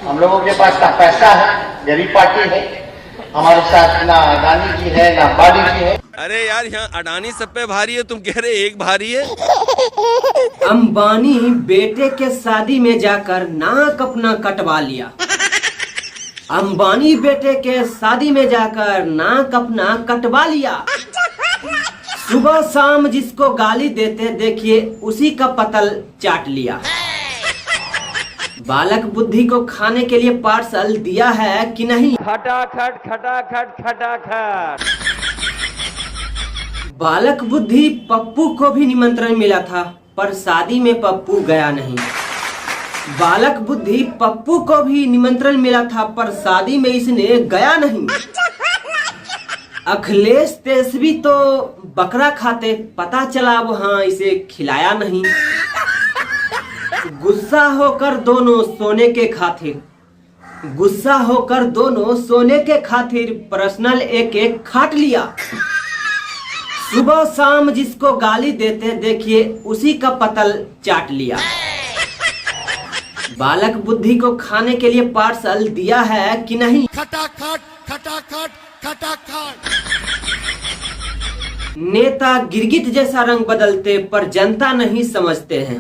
हम लोगों के पास ना पैसा है, गरीब पार्टी है, हमारे साथ ना अडानी जी है ना अंबानी जी है। अरे यार यहाँ अडानी सब पे भारी है, तुम कह रहे एक भारी है। अंबानी बेटे के शादी में जाकर नाक अपना कटवा लिया। अंबानी बेटे के शादी में जाकर नाक अपना कटवा लिया। सुबह शाम जिसको गाली देते देखिए उसी का पतल चाट लिया। बालक बुद्धि को खाने के लिए पार्सल दिया है कि नहीं? खटाखट खटाखट खटाखट। बालक बुद्धि पप्पू को भी निमंत्रण मिला था पर शादी में पप्पू गया नहीं। बालक बुद्धि पप्पू को भी निमंत्रण मिला था पर शादी में इसने गया नहीं। अखिलेश तेजस्वी तो बकरा खाते, पता चला वहां इसे खिलाया नहीं। गुस्सा होकर दोनों सोने के खातिर, गुस्सा होकर दोनों सोने के खातिर पर्सनल एक एक खाट लिया। सुबह शाम जिसको गाली देते देखिए उसी का पतल चाट लिया। बालक बुद्धि को खाने के लिए पार्सल दिया है कि नहीं? खटाखट खटाखट खटाखट। नेता गिरगिट जैसा रंग बदलते पर जनता नहीं समझते हैं।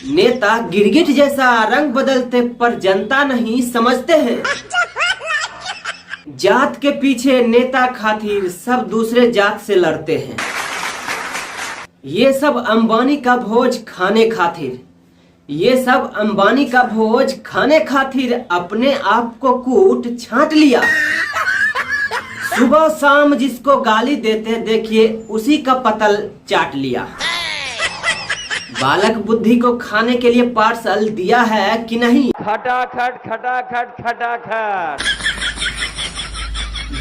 नेता गिरगिट जैसा रंग बदलते पर जनता नहीं समझते हैं। जात के पीछे नेता खातिर सब दूसरे जात से लड़ते हैं। ये सब अंबानी का भोज खाने खातिर, ये सब अंबानी का भोज खाने खातिर अपने आप को कूट छांट लिया। सुबह शाम जिसको गाली देते देखिए उसी का पतल चाट लिया। बालक बुद्धि को खाने के लिए पार्सल दिया है कि नहीं? खटाखट खटाखट खटाखट।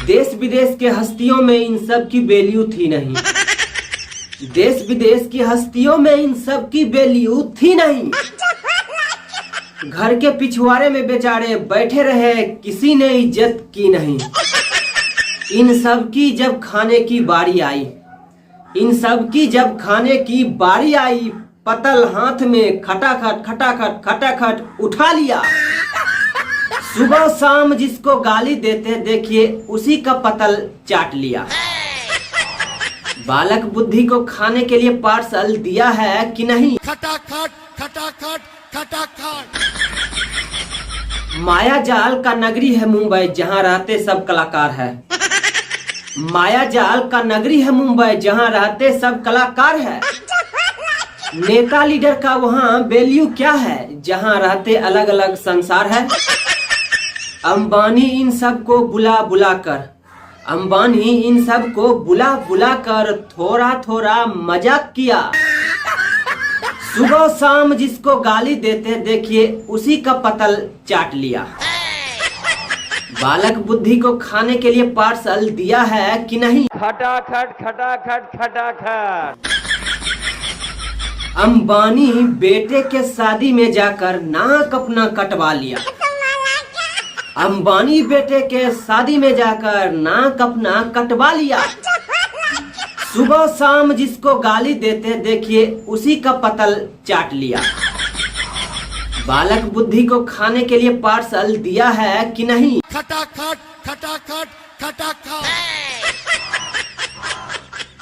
देश विदेश के हस्तियों में इन सब की वैल्यू थी नहीं। देश विदेश की हस्तियों में इन सब की वैल्यू थी नहीं। घर के पिछवाड़े में बेचारे बैठे रहे, किसी ने इज्जत की नहीं। इन सब की जब खाने की बारी आई, इन सब की जब खाने की बारी आई, पतल हाथ में खटाखट खटाखट खटाखट उठा लिया। सुबह शाम जिसको गाली देते देखिए उसी का पतल चाट लिया। बालक बुद्धि को खाने के लिए पार्सल दिया है कि नहीं? खटाखट खटाखट खटाखट। माया जाल का नगरी है मुंबई जहां रहते सब कलाकार है। माया जाल का नगरी है मुंबई जहां रहते सब कलाकार है। नेता लीडर का वहां वैल्यू क्या है जहां रहते अलग अलग संसार है। अंबानी इन सब को बुला बुला कर, अंबानी इन सब को बुला बुला कर थोड़ा थोड़ा मजाक किया। सुबह शाम जिसको गाली देते देखिए उसी का पतल चाट लिया। बालक बुद्धि को खाने के लिए पार्सल दिया है कि नहीं? खटाखट खटाखट खटाखट। अंबानी बेटे के शादी में जाकर नाक अपना कटवा लिया। अंबानी बेटे के शादी में जाकर नाक अपना कटवा लिया। सुबह शाम जिसको गाली देते देखिए उसी का पतल चाट लिया। बालक बुद्धि को खाने के लिए पार्सल दिया है कि नहीं? खटाखट खटाखट खटाखट।